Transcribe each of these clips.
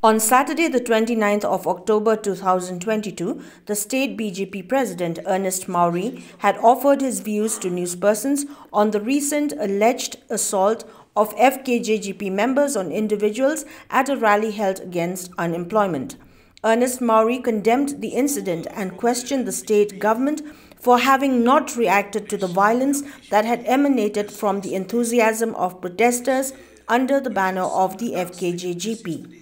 On Saturday, the 29th of October 2022, the State BJP President, Earnest Mawrie, had offered his views to newspersons on the recent alleged assault of FKJGP members on individuals at a rally held against unemployment. Earnest Mawrie condemned the incident and questioned the state government for having not reacted to the violence that had emanated from the enthusiasm of protesters under the banner of the FKJGP.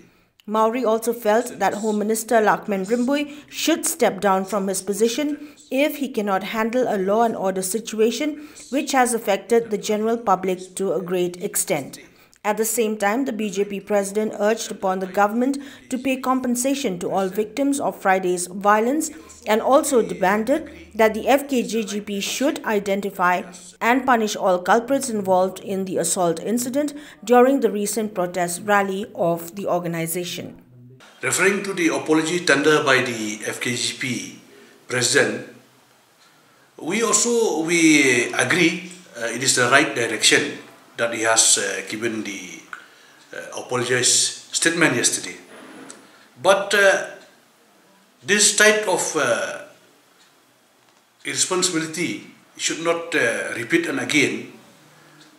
Mawrie also felt that Home Minister Lakmen Rimboy should step down from his position if he cannot handle a law and order situation which has affected the general public to a great extent. At the same time, the BJP president urged upon the government to pay compensation to all victims of Friday's violence and also demanded that the FKJGP should identify and punish all culprits involved in the assault incident during the recent protest rally of the organization. Referring to the apology tendered by the FKJGP president, we agree it is the right direction that he has given the apologize statement yesterday. But this type of irresponsibility should not repeat and again.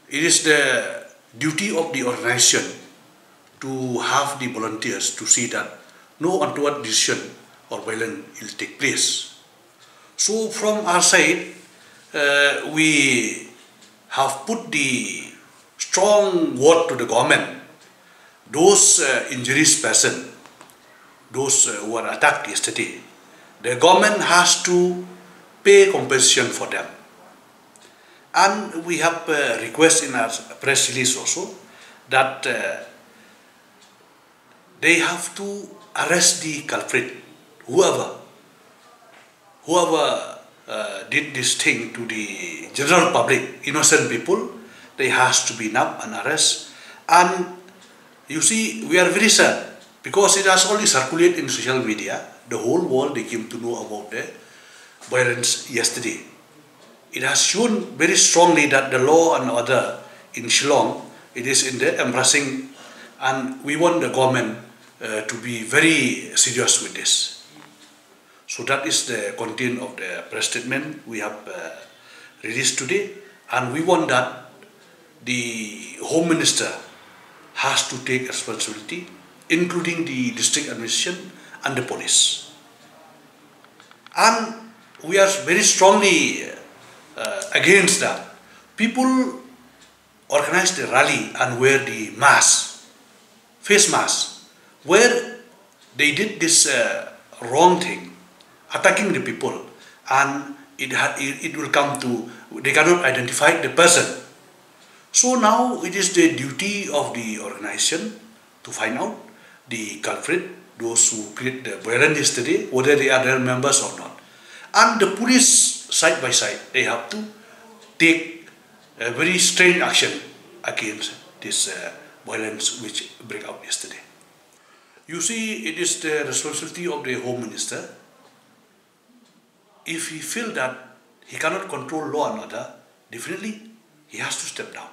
It is the duty of the organization to have the volunteers to see that no untoward decision or violence will take place. So from our side, we have put the strong word to the government. Those injuries person, those who were attacked yesterday, the government has to pay compensation for them. And we have a request in our press release also that they have to arrest the culprit, whoever did this thing to the general public, innocent people. They has to be nabbed and arrested. And you see, we are very sad because it has only circulated in social media. The whole world, they came to know about the violence yesterday. It has shown very strongly that the law and order in Shillong, it is in the embracing, and we want the government to be very serious with this. So that is the content of the press statement we have released today, and we want that the Home Minister has to take responsibility, including the district administration and the police. And we are very strongly against that. People organize the rally and wear the mask, face mask, where they did this wrong thing, attacking the people, and it will come to, they cannot identify the person. So now it is the duty of the organization to find out the culprit, those who created the violence yesterday, whether they are their members or not. And the police, side by side, they have to take a very strange action against this violence which broke out yesterday. You see, it is the responsibility of the Home Minister. If he feels that he cannot control law and order, definitely he has to step down.